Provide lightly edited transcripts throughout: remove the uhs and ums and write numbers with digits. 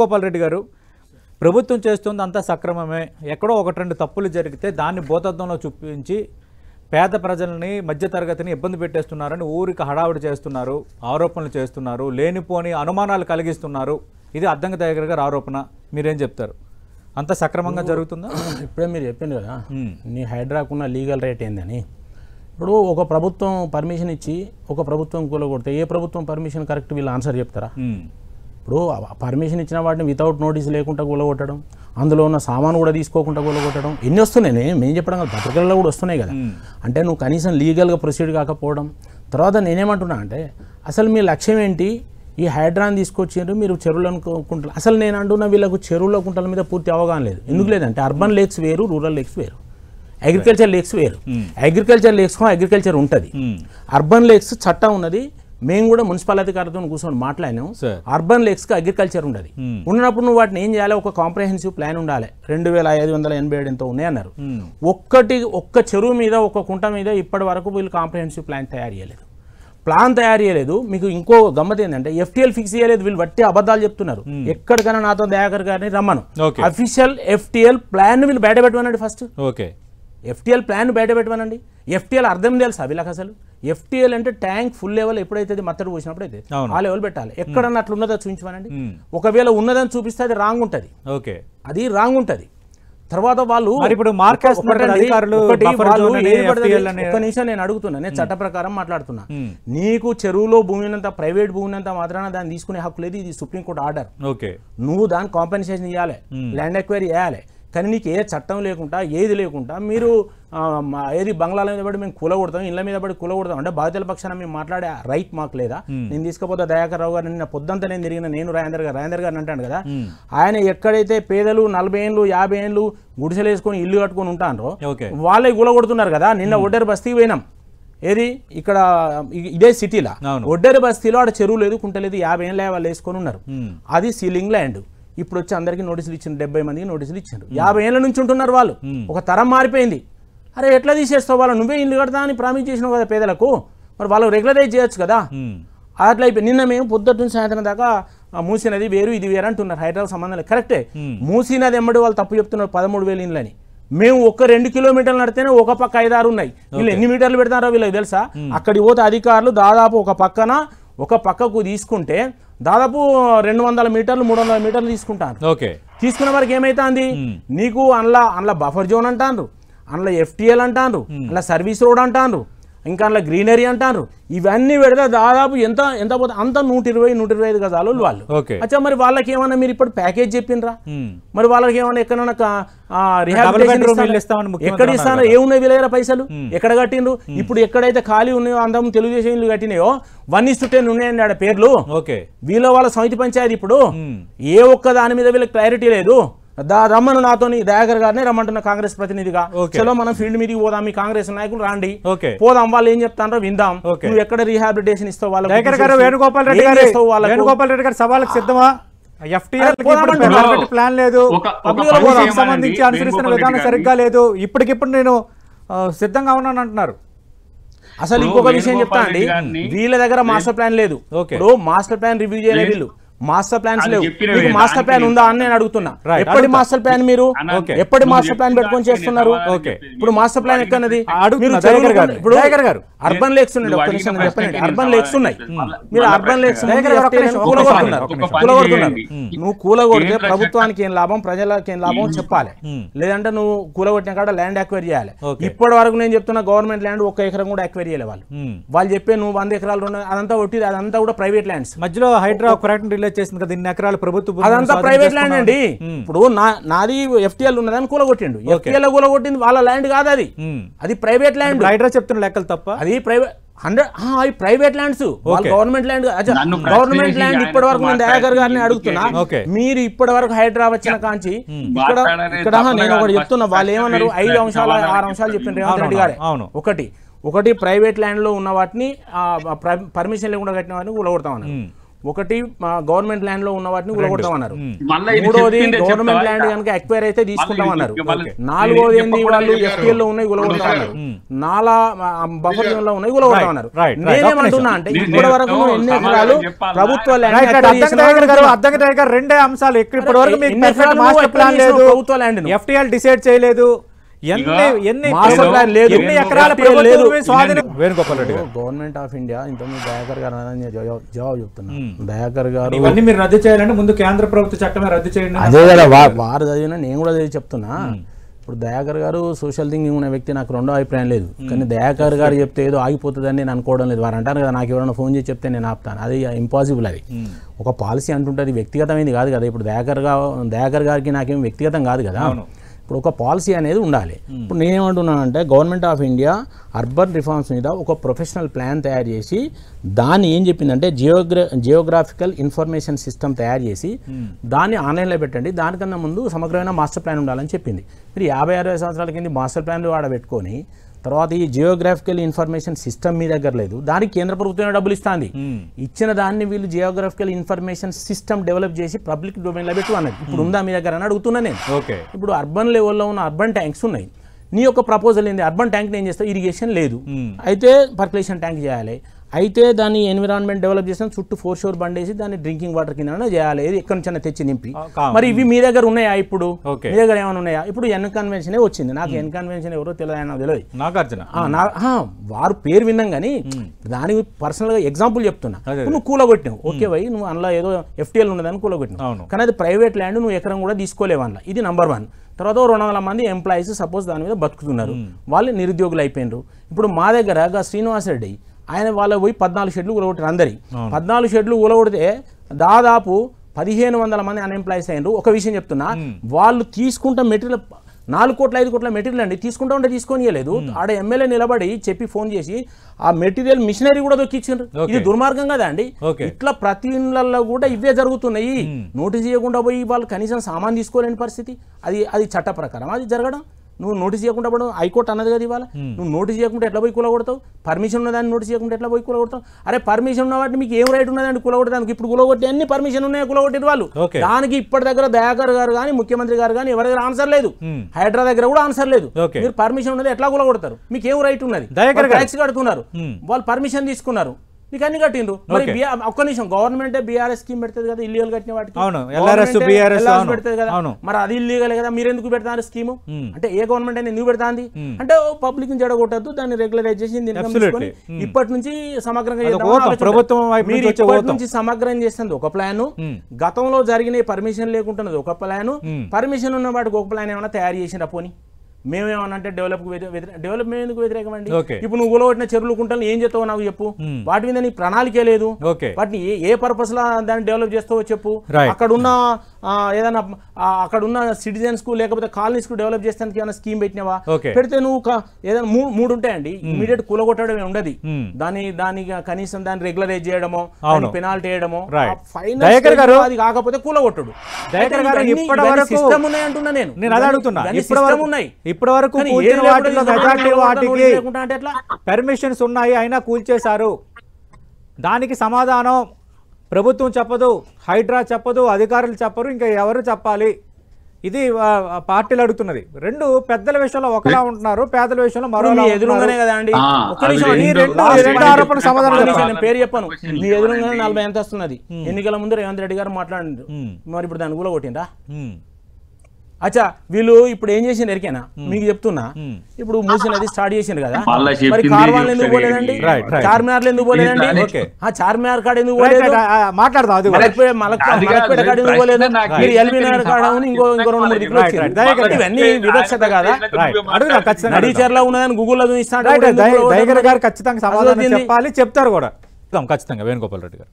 గోపాల్ రెడ్డి గారు ప్రభుత్వం చేస్తుంది అంతా సక్రమమే, ఎక్కడో ఒకటి రెండు తప్పులు జరిగితే దాన్ని భూతద్దంలో చూపించి పేద ప్రజల్ని మధ్యతరగతిని ఇబ్బంది పెట్టేస్తున్నారని ఊరికి హడావిడి చేస్తున్నారు, ఆరోపణలు చేస్తున్నారు, లేనిపోని అనుమానాలు కలిగిస్తున్నారు. ఇది అద్దంకి దయాకర్ గారి ఆరోపణ. మీరేం చెప్తారు? అంత సక్రమంగా జరుగుతుందా? ఇప్పుడే మీరు చెప్పింది కదా, నీ హైడ్రాకున్న లీగల్ రేట్ ఏందని. ఇప్పుడు ఒక ప్రభుత్వం పర్మిషన్ ఇచ్చి ఒక ప్రభుత్వం కూలగొడితే ఏ ప్రభుత్వం పర్మిషన్ కరెక్ట్ వీళ్ళు ఆన్సర్ చెప్తారా? ఇప్పుడు పర్మిషన్ ఇచ్చిన వాటిని వితౌట్ నోటీస్ లేకుండా కూలగొట్టడం, అందులో ఉన్న సామాను కూడా తీసుకోకుండా కూలగొట్టడం, ఎన్ని వస్తున్నాయి. మేము చెప్పడం కదా, పత్రికల్లో కూడా వస్తున్నాయి కదా. అంటే నువ్వు కనీసం లీగల్గా ప్రొసీడ్ కాకపోవడం. తర్వాత నేనేమంటున్నా అంటే, అసలు మీ లక్ష్యం ఏంటి? ఈ హైడ్రాన్ తీసుకొచ్చారు, మీరు చెరువులను కుంటలు. అసలు నేను అంటున్నా వీళ్ళకు చెరువుల కుంటల మీద పూర్తి అవగాహన లేదు. ఎందుకు లేదంటే అర్బన్ లేక్స్ వేరు, రూరల్ లేక్స్ వేరు, అగ్రికల్చర్ లేక్స్ వేరు. అగ్రికల్చర్ లేక్స్ అగ్రికల్చర్ ఉంటుంది, అర్బన్ లేక్స్ చట్టం ఉన్నది. మేము కూడా మున్సిపల్ అధికారులతో కూర్చొని మాట్లాడినాం. అర్బన్ లేక్స్కి అగ్రికల్చర్ ఉండదు. ఉన్నప్పుడు నువ్వు వాటిని ఏం చేయాలి? ఒక కాంప్రహెన్సివ్ ప్లాన్ ఉండాలి. 2587 ఎంతో ఉన్నాయన్నారు. ఒక్క చెరువు మీద ఒక్క కుంట మీద ఇప్పటి వరకు వీళ్ళు కాంప్రహెన్సివ్ ప్లాన్ తయారు చేయలేదు. మీకు ఇంకో గమ్మత్ ఏంటంటే FTL ఫిక్స్ చేయలేదు. వీళ్ళు వట్టి అబద్ధాలు చెప్తున్నారు. ఎక్కడికైనా నాతో దయాకర్ గారిని రమ్మను, అఫీషియల్ FTL ప్లాన్ వీళ్ళు బయట పెట్టమనండి. ఫస్ట్ FTL ప్లాన్ బయట పెట్టమనండి. FTL అర్థం తెలుసా వీళ్ళకి? అసలు FTL అంటే ట్యాంక్ ఫుల్ లెవెల్ ఎప్పుడైతే మత్తడి పోసినప్పుడు అయితే ఆ లెవెల్ పెట్టాలి. ఎక్కడన్నా అట్లా ఉన్నదో చూపించమనండి. ఒకవేళ ఉన్నదని చూపిస్తే అది రాంగ్ ఉంటుంది. అది రాంగ్ ఉంటుంది. తర్వాత వాళ్ళు ఒక్క నిమిషం నేను అడుగుతున్నా, నేను చట్ట ప్రకారం మాట్లాడుతున్నా. నీకు చెరువులో భూమినంత ప్రైవేట్ భూమినంత మాత్రాన దాన్ని తీసుకునే హక్కు లేదు. ఇది సుప్రీంకోర్టు ఆర్డర్. నువ్వు దాని కాంపెన్సేషన్ ఇవ్వాలి, ల్యాండ్ ఎక్వైరీ చేయాలి. కానీ నీకు ఏ చట్టం లేకుండా ఏది లేకుండా మీరు ఏది బంగ్లాల మీద పడి మేము కూలగొడతాం, ఇళ్ళ మీద పడి కూలగొడతాం అంటే బాధితుల పక్షాన మేము మాట్లాడే రైట్ మాకు లేదా? నేను తీసుకపోతే దయాకర్ రావు గారు నిన్న పొద్దంతా నేను తిరిగిన, నేను రాజేందర్ గారిని అంటాను కదా, ఆయన ఎక్కడైతే పేదలు 40 ఏళ్ళు 50 ఏళ్ళు గుడిసెలు వేసుకొని ఇల్లు కట్టుకొని ఉంటారో వాళ్ళే కూలగొడుతున్నారు కదా. నిన్న ఒడ్డేరు బస్తీకి పోయినాం. ఏది ఇక్కడ ఇదే సిటీలో ఒడ్డేరు బస్తీలో ఆడ చెరువు లేదు, కుంట లేదు, 50 ఏళ్ళ వాళ్ళు వేసుకొని ఉన్నారు. అది సీలింగ్ ల్యాండ్. ఇప్పుడు వచ్చి అందరికీ నోటీసులు ఇచ్చిండు, 70 మందికి నోటీసులు ఇచ్చిండు. 50 ఏళ్ళ నుంచి ఉంటున్నారు వాళ్ళు. ఒక తరం మారిపోయింది. అరే ఎట్లా తీసేస్తావు? వాళ్ళు నువ్వే ఇల్లు కడతా అని ప్రామిస్ చేసినావు కదా పేదలకు, మరి వాళ్ళు రెగ్యులరైజ్ చేయొచ్చు కదా. అట్లా అయిపోయి నిన్న మేము పొద్దుట నుంచి సాయంత్రం దాకా మూసినది వేరు ఇది వేరు అంటున్నారు. హైదరాబాద్ సంబంధం లేదు. కరెక్టే, మూసినది ఎమ్మడి వాళ్ళు తప్పు చెప్తున్నారు. 13,000 ఇండ్లని మేము ఒక 2 కిలోమీటర్లు నడితేనే ఒక పక్క 5-6 ఉన్నాయి. వీళ్ళు ఎన్ని మీటర్లు పెడతారో వీళ్ళకి తెలుసా? అక్కడికి పోతే అధికారులు దాదాపు ఒక పక్కకు తీసుకుంటే దాదాపు 200 మీటర్లు 300 మీటర్లు తీసుకుంటాను. తీసుకున్న వరకు ఏమైతుంది? నీకు అందులో బఫర్ జోన్ అంటారు, అందులో FTL అంటారు, అందులో సర్వీస్ రోడ్ అంటారు, ఇంకా అందులో గ్రీనరీ అంటారు. ఇవన్నీ పెడితే దాదాపు ఎంత పోతే అంత 120-125 గజాలు వాళ్ళు. అచ్చా, మరి వాళ్ళకి ఏమన్నా మీరు ఇప్పుడు ప్యాకేజ్ చెప్పిండ్రా? మరి వాళ్ళకి ఏమన్నా ఎక్కడన్నా ఎక్కడ ఇస్తానో? ఏమున్నాయి వీళ్ళ దగ్గర పైసలు? ఎక్కడ కట్టిండ్రు? ఇప్పుడు ఎక్కడైతే ఖాళీ ఉన్నాయో అందరం తెలుగుదేశం ఇల్లు కట్టినాయో 1:10 ఉన్నాయండి ఆడ పేర్లు. వీళ్ళ వాళ్ళ సమితి పంచాయతీ. ఇప్పుడు ఏ ఒక్క దాని మీద వీళ్ళకి క్లారిటీ లేదు. రమ్మను నాతోని దయాకర్ గారిని రమ్మంటున్న కాంగ్రెస్ ప్రతినిధిగా. చలో మనం ఫీల్డ్ మీదకి పోదాం, మీ కాంగ్రెస్ నాయకులు రాండి, పోదాం, వాళ్ళు ఏం చెప్తారో విందాం. నువ్వు ఎక్కడ రీహాబిలిటేషన్ ఇస్తావు వాళ్ళకి? వేణుగోపాల్ రెడ్డి గారు సవాళ్ళకి సిద్ధమా? FTL ప్లాన్ లేదు, సంబంధించి అనుసరిస్తున్న విధానం సరిగ్గా లేదు, ఇప్పటికిప్పుడు నేను సిద్ధంగా ఉన్నాను అంటున్నారు. అసలు ఇంకొక విషయం చెప్తా అండి, వీళ్ళ దగ్గర మాస్టర్ ప్లాన్ లేదు. ఇప్పుడు మాస్టర్ ప్లాన్ రివ్యూ చేయలేదు వీళ్ళు. మాస్టర్ ప్లాన్స్ లేవు. మీకు మాస్టర్ ప్లాన్ ఉందా అని నేను అడుగుతున్నా. ఎప్పటి మాస్టర్ ప్లాన్ మీరు ఎప్పటి మాస్టర్ ప్లాన్ పెట్టుకొని చేస్తున్నారు? ఇప్పుడు మాస్టర్ ప్లాన్ ఎక్కడది? అర్బన్ లేక్స్ ఉన్నాయి. ఒక్క నిమిషం చెప్పండి. అర్బన్ లేక్స్ ఉన్నాయి. మీరు అర్బన్ లేక్స్ కూలగొడుతున్నారు. నువ్వు కూలగొడితే ప్రభుత్వానికి ఏం లాభం, ప్రజలకి ఏం లాభం చెప్పాలి. లేదంటే నువ్వు కూలగొట్టిన కాడ ల్యాండ్ అక్వైరీ చేయాలి. ఇప్పటి వరకు నేను చెప్తున్నా గవర్నమెంట్ ల్యాండ్ 1 ఎకరం కూడా అక్వైరీ చేయలే వాళ్ళు చెప్పే నువ్వు 100 ఎకరాలు అదంతా ఒట్టి, అదంతా కూడా ప్రైవేట్ ల్యాండ్స్. మధ్యలో హైడ్రా చేసింది కదా, ఇన్ని ఎకరాలు ప్రభుత్వం, అదంతా ప్రైవేట్ ల్యాండ్ అండి. ఇప్పుడు నాది FTL ఉన్నదని కూలగొట్టిండు. FTL కూలగొట్టింది వాళ్ళ ల్యాండ్ కాదు, అది ప్రైవేట్ ల్యాండ్. హైడ్రా చెప్తున్న లెక్కలు తప్ప. అది private lands, government land. Government land ఇప్పటి వరకు నేను దయాకర్ గారిని అడుగుతున్నా, మీరు ఇప్పటి వరకు హైడ్రా వచ్చిన కాంచి ఇక్కడ నేను ఒకటి చెప్తున్నా, వాళ్ళు ఏమన్నారు? 5 అంశాలు 6 అంశాలు చెప్పిండ్రు రేవంత్ రెడ్డి గారే. ఒకటి ప్రైవేట్ ల్యాండ్ లో ఉన్న వాటిని పర్మిషన్ లేకుండా కట్టిన వాటిని కూలగొడతామన్నారు. ఒకటి గవర్నమెంట్ ల్యాండ్ లో ఉన్న వాటిని కూలగొడతామన్నారు, మూడోది గవర్నమెంట్ ల్యాండ్ కనుక ఎక్వైర్ అయితే తీసుకుంటామన్నారు, నాలుగోది ఏంది వాళ్ళు ఎఫ్టీఎల్ లో ఉన్నాయి కూలగొడతామన్నారు, బఫర్ జోన్ లో ఉన్నాయి కూలగొడతామన్నారు. నేనేమంటున్నా అంటే ఇప్పటి వరకు ఎన్ని ఎకరాలు ప్రభుత్వ ల్యాండ్, రెండే అంశాలు ఇప్పటి వరకు మీకు పర్ఫెక్ట్ మాస్టర్ ప్లాన్ లేదు, ప్రభుత్వ ల్యాండ్ ఎఫ్టీఎల్ డిసైడ్ చేయలేదు, గవర్నమెంట్ ఆఫ్ ఇండియా ఇంతకుముందు దయాకర్ గారు జవాబు చెప్తున్నా, దయాకర్ గారు ఇవన్నీ మీరు రద్దు చేయాలంటే ముందు కేంద్ర ప్రభుత్వ చట్టమే రద్దు చేయండి. అదే కదా వారు చదివినా నేను కూడా చదివి చెప్తున్నా. ఇప్పుడు దయాకర్ గారు సోషల్ థింకింగ్ ఉన్న వ్యక్తి, నాకు రెండో అభిప్రాయం లేదు, కానీ దయాకర్ గారు చెప్తే ఏదో ఆగిపోతుందని నేను అనుకోవడం లేదు. వారు అంటారు కదా నాకు ఎవరైనా ఫోన్ చేసి చెప్తే నేను ఆపుతాను, అది ఇంపాసిబుల్. అది ఒక పాలసీ అంటుంటుంది, వ్యక్తిగతమైంది కాదు కదా. ఇప్పుడు దయాకర్ గారికి నాకేం వ్యక్తిగతం కాదు కదా. ఇప్పుడు ఒక పాలసీ అనేది ఉండాలి. ఇప్పుడు నేనేమంటున్నానంటే government of India urban reforms మీద ఒక ప్రొఫెషనల్ ప్లాన్ తయారు చేసి దాన్ని ఏం చెప్పిందంటే జియోగ్రాఫికల్ ఇన్ఫర్మేషన్ సిస్టమ్ తయారు చేసి దాన్ని ఆన్లైన్లో పెట్టండి, దానికన్నా ముందు సమగ్రమైన మాస్టర్ ప్లాన్ ఉండాలని చెప్పింది. మీరు 50-60 సంవత్సరాల కింద మాస్టర్ ప్లాన్లు ఆడబెట్టుకొని తర్వాత ఈ జియోగ్రాఫికల్ ఇన్ఫర్మేషన్ సిస్టమ్ మీ దగ్గర లేదు, దానికి కేంద్ర ప్రభుత్వమే డబ్బులు ఇస్తుంది. ఇచ్చిన దాన్ని వీళ్ళు జియోగ్రాఫికల్ ఇన్ఫర్మేషన్ సిస్టమ్ డెవలప్ చేసి పబ్లిక్ డొమైన్లో పెట్టు అన్నది. ఇప్పుడు ఉందా మీ దగ్గర అని అడుగుతున్నా నేను. ఇప్పుడు అర్బన్ లెవెల్లో ఉన్న అర్బన్ ట్యాంక్స్ ఉన్నాయి, నీ యొక్క ప్రపోజల్ ఏంది? అర్బన్ ట్యాంక్ ఏం చేస్తావు? ఇరిగేషన్ లేదు, అయితే పర్కులేషన్ ట్యాంక్ చేయాలి, అయితే దాన్ని ఎన్విరాన్మెంట్ డెవలప్ చేసిన చుట్టూ 4 షోర్ బండేసి దాన్ని డ్రింకింగ్ వాటర్ కింద చేయాలి, ఎక్కడి నుంచి తెచ్చి నింపి. మరి ఇవి మీ దగ్గర ఉన్నాయా? ఇప్పుడు మీ దగ్గర ఏమైనా ఉన్నాయా? ఇప్పుడు ఎన్ కన్వెన్షన్ వచ్చింది, నాకు ఎన్ కన్వెన్షన్ ఎవరో తెలియదు, వారు పేరు విన్నాం కానీ దానికి పర్సనల్ గా ఎగ్జాంపుల్ చెప్తున్నా. నువ్వు కూలగొట్టినావు, ఓకే వై నువ్వు అందులో ఏదో ఎఫ్టీఎల్ ఉన్నదని కూలగొట్టినావు, కానీ అది ప్రైవేట్ ల్యాండ్, నువ్వు ఎకరం కూడా తీసుకోలేవు అందులో. ఇది నంబర్ 1. తర్వాత 200 మంది ఎంప్లాయీస్ సపోజ్ దాని మీద బతుకుతున్నారు, వాళ్ళు నిరుద్యోగులు అయిపోయినారు. ఇప్పుడు మా దగ్గర శ్రీనివాస్ రెడ్డి ఆయన వాళ్ళ పోయి 14 షెడ్లు కూలగొట్టారు. అందరి 14 షెడ్లు కూలగొడితే దాదాపు 1500 మంది అన్ఎంప్లాయీస్ అయినారు. ఒక విషయం చెప్తున్నా, వాళ్ళు తీసుకుంటా మెటీరియల్ 4 కోట్ల 5 కోట్ల మెటీరియల్ అండి, తీసుకుంటా ఉంటే తీసుకొనియలేదు. ఆడ ఎమ్మెల్యే నిలబడి చెప్పి ఫోన్ చేసి ఆ మెటీరియల్ మిషనరీ కూడా దొక్కిచ్చారు. ఇది దుర్మార్గం కదా అండి. ఇట్లా ప్రతి ఇళ్లలో కూడా ఇవే జరుగుతున్నాయి. నోటీస్ చేయకుండా పోయి వాళ్ళు కనీసం సామాన్ తీసుకోలేని పరిస్థితి. అది చట్ట ప్రకారం అది జరగడం. నువ్వు నోటీస్ చేయకుండా పడవు, హైకోర్టు అన్నది కదా ఇవాళ. నువ్వు నోటీస్ చేయకుండా ఎట్లా పోయి కూలగొడతావు? పర్మిషన్ ఉన్నదాన్ని నోటీస్ చేయకుండా ఎట్లా పోయి కూలగొడతావు? అరే పర్మిషన్ ఉన్న వాటిని మీకు ఏం రైట్ ఉన్నదండి కూలగొట్టడానికి? ఇప్పుడు కూలగొట్టి అన్ని పర్మిషన్ ఉన్నాయో కూలగొట్టే వాళ్ళు. దానికి ఇప్పటి దగ్గర దయాకర్ గారు కానీ ముఖ్యమంత్రి గారు కానీ ఎవరి దగ్గర ఆన్సర్ లేదు, హైడ్రా దగ్గర కూడా ఆన్సర్ లేదు. మీరు పర్మిషన్ ఉన్నది ఎట్లా కూలగొడతారు? మీకు ఏం రైట్ ఉన్నది? ట్యాక్స్ కడుతున్నారు, వాళ్ళు పర్మిషన్ తీసుకున్నారు, మీకు అన్ని కట్టిండ్రు. మరి ఒక్క నిమిషం, గవర్నమెంట్ బీఆర్ఎస్ స్కీమ్ పెడుతుంది కదా ఇల్లీగల్ కట్టిన వాటికి, పెడుతుంది కదా, మరి అది ఇల్లీగల్ కదా, మీరు ఎందుకు పెడతారు స్కీము? అంటే ఏ గవర్నమెంట్ అయినా ఎందుకు పెడతాంది అంటే పబ్లిక్ ని జడగొట్టద్దు, దాన్ని రెగ్యులరైజ్ చేసి ఇప్పటి నుంచి సమగ్రంగా సమగ్రం చేస్తుంది ఒక ప్లాన్, గతంలో జరిగిన పర్మిషన్ లేకుంటున్నది ఒక ప్లాన్, పర్మిషన్ ఉన్న వాటికి ఒక ప్లాన్ ఏమైనా తయారు చేసిండ్రా? పోనీ మేమేమన్నా డెవలప్ మేము ఎందుకు వ్యతిరేకమండి? ఇప్పుడు నువ్వు కూలగొట్టిన చెరువులు కుంటలు ఏం చేస్తావో నాకు చెప్పు, వాటి మీద నీ ప్రణాళికే లేదు, వాటిని ఏ పర్పస్ లా దాన్ని డెవలప్ చేస్తావో చెప్పు. అక్కడున్న ఏదైనా అక్కడున్న సిటిజన్స్ కు లేకపోతే కాలనీస్ కు డెవలప్ చేస్తానికి ఏమైనా స్కీమ్ పెట్టినావా? పెడితే నువ్వు ఏదైనా 3 ఉంటాయండి. ఇమీడియట్ కూలగొట్టడమే ఉండదు, దాని కనీసం దాన్ని రెగ్యులరైజ్ చేయడమో పెనాల్టీ వేయడమో, ఫైనల్ అది కాకపోతే కూలగొట్టడు. సిస్టమ్ ఉన్నాయి అంటున్నా నేను అడుగుతున్నా. సిస్టమ్ ఉన్నాయి, ఇప్పటి వరకు పర్మిషన్స్ ఉన్నాయి అయినా కూల్చేశారు. దానికి సమాధానం ప్రభుత్వం చెప్పదు, హైడ్రా చెప్పదు, అధికారులు చెప్పరు, ఇంకా ఎవరు చెప్పాలి? ఇది పార్టీలు అడుగుతున్నది. 2 పెద్దల విషయంలో ఒకలా ఉంటున్నారు, పేదల విషయంలో మరోలా ఎదురుగానే కదా అండి. ఆరోపణ సమాధానం పేరు చెప్పను, మీ ఎదురుగానే 40 ఎంత వస్తున్నది. ఎన్నికల ముందు రేవంత్ రెడ్డి గారు మాట్లాడారు, మరి ఇప్పుడు దాన్ని కూడా కొట్టిందా? అచ్చా వీళ్ళు ఇప్పుడు ఏం చేసింది ఎరికేనా మీకు చెప్తున్నా. ఇప్పుడు మూసీ నది స్టార్ట్ చేసింది కదా, మరి కార్వాన్లు ఎందుకు పోలేదండి? చార్మినార్లు ఎందుకు పోలేదండి? చార్మినార్ కాడ ఎందుకు పోలేదు? మాట్లాడదాం. మలక్పేట కాడ ఎందుకు పోలేదు? మీరు ఎల్బీనగర్ కాడ ఇంకో 2-3 దిక్కులు వచ్చారు. ఇవన్నీ వివక్షత కదా. నడీచర్లో ఉన్నదని గూగుల్లో చూపిస్తాడు. దయాకర్ గారు ఖచ్చితంగా సమాధానం చెప్పాలి, చెప్తారు కూడా ఖచ్చితంగా వేణుగోపాల్ రెడ్డి గారు.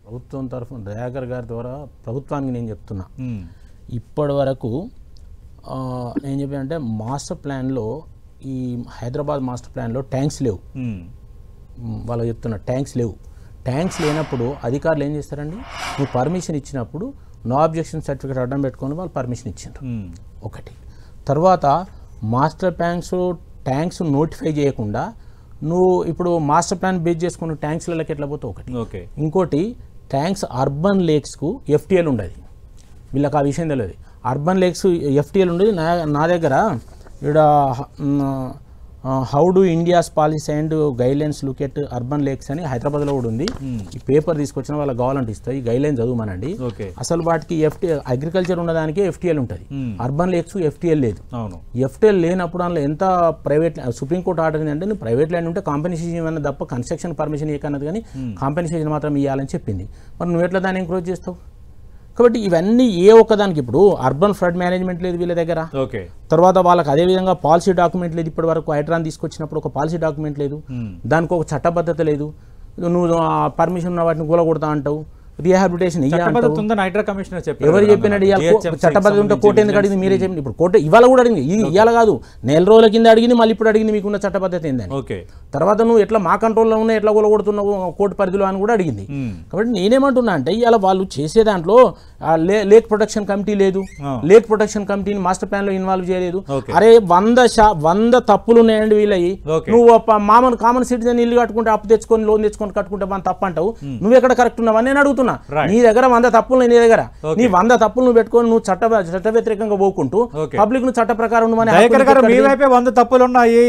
ప్రభుత్వం తరఫున దయాకర్ గారి ద్వారా ప్రభుత్వానికి నేను చెప్తున్నా, ఇప్పటి వరకు నేను చెప్పానంటే మాస్టర్ ప్లాన్లో ఈ హైదరాబాద్ మాస్టర్ ప్లాన్లో ట్యాంక్స్ లేవు. వాళ్ళకి చెప్తున్నా ట్యాంక్స్ లేవు. ట్యాంక్స్ లేనప్పుడు అధికారులు ఏం చేస్తారండి, నువ్వు పర్మిషన్ ఇచ్చినప్పుడు నో అబ్జెక్షన్ సర్టిఫికేట్ అడ్డం పెట్టుకొని వాళ్ళు పర్మిషన్ ఇచ్చిండ్రు. ఒకటి తర్వాత మాస్టర్ ట్యాంక్స్ నోటిఫై చేయకుండా నువ్వు ఇప్పుడు మాస్టర్ ప్లాన్ బేస్ చేసుకుని ట్యాంక్స్లకి ఎట్లా పోతావు ఒకటి. ఓకే. ఇంకోటి ట్యాంక్స్ అర్బన్ లేక్స్కు ఎఫ్టీఎల్ ఉండదు, వీళ్ళకి ఆ విషయం తెలియదు. అర్బన్ లేక్స్ ఎఫ్టీఎల్ ఉండేది. నా దగ్గర ఇక్కడ how do India's policy and guidelines look at urban lakes అని హైదరాబాద్లో కూడా ఉంది. ఈ పేపర్ తీసుకొచ్చిన వాళ్ళకి కావాలంటే ఇస్తాయి, ఈ గైడ్లైన్ చదువుమనండి. అసలు వాటికి అగ్రికల్చర్ ఉన్నదానికే ఎఫ్టీఎల్ ఉంటుంది, అర్బన్ లేక్స్ ఎఫ్టీఎల్ లేదు. ఎఫ్టీఎల్ లేనప్పుడు అందులో ఎంత ప్రైవేట్ సుప్రీంకోర్టు ఆర్డర్ ఏంటంటే నువ్వు ప్రైవేట్ ల్యాండ్ ఉంటే కాంపెన్సేషన్ ఇవ్వని తప్ప కన్స్ట్రక్షన్ పర్మిషన్ ఇవ్వకన్నది, కానీ కాంపెన్సేషన్ మాత్రం ఇవ్వాలని చెప్పింది. మరి నువ్వు ఎట్లా దాన్ని ఎంకరేజ్ చేస్తావు? కాబట్టి ఇవన్నీ ఏ ఒక్కదానికి ఇప్పుడు అర్బన్ ఫ్లడ్ మేనేజ్మెంట్ లేదు వీళ్ళ దగ్గర. తర్వాత వాళ్ళకి అదేవిధంగా పాలసీ డాక్యుమెంట్ లేదు. ఇప్పటి వరకు హైడ్రాన్ తీసుకొచ్చినప్పుడు ఒక పాలసీ డాక్యుమెంట్ లేదు, దానికి ఒక చట్టబద్ధత లేదు. నువ్వు పర్మిషన్ ఉన్న వాటిని కూలగొడతా అంటావు, రీహాబిలిటేషన్ ఎవరు చెప్పినట్టు చట్టబద్ధత ఉంటే కోర్టు ఎందుకు అడిగింది? మీరే చెప్పండి. ఇప్పుడు కోర్టు ఇవాళ కూడా అడిగింది, ఇది ఇవాళ కాదు, నెల రోజుల కింద అడిగింది, మళ్ళీ ఇప్పుడు అడిగింది మీకున్న చట్టబద్ధత ఏందని. తర్వాత నువ్వు ఎట్లా మా కంట్రోల్లో ఉన్నాయి, ఎట్లా కూలగొడుతున్నావు కోర్టు పరిధిలో అని కూడా అడిగింది. కాబట్టి నేనేమంటున్నా అంటే ఇవాళ వాళ్ళు చేసే దాంట్లో లేక్ ప్రొటెక్షన్ కమిటీ లేదు, లేక్ ప్రొటెక్షన్ కమిటీని మాస్టర్ ప్లాన్ లో ఇన్వాల్వ్ చేయలేదు. అరే 100 తప్పులు ఉన్నాయండి వీళ్ళవి. నువ్వు కామన్ సిటిజన్ ఇల్లు కట్టుకుంటే అప్పు తెచ్చుకొని లోన్ తెచ్చుకొని కట్టుకుంటే మన తప్పు అంటావు, నువ్వు ఎక్కడ కరెక్ట్ ఉన్నావని నేను అడుగుతున్నా. నీ దగ్గర 100 తప్పులు నీ దగ్గర, నీ 100 తప్పులు నువ్వు పెట్టుకొని నువ్వు చట్ట వ్యతిరేకంగా పోకుంటూ పబ్లిక్ ను చట్ట ప్రకారం 100 తప్పులు ఉన్నాయి.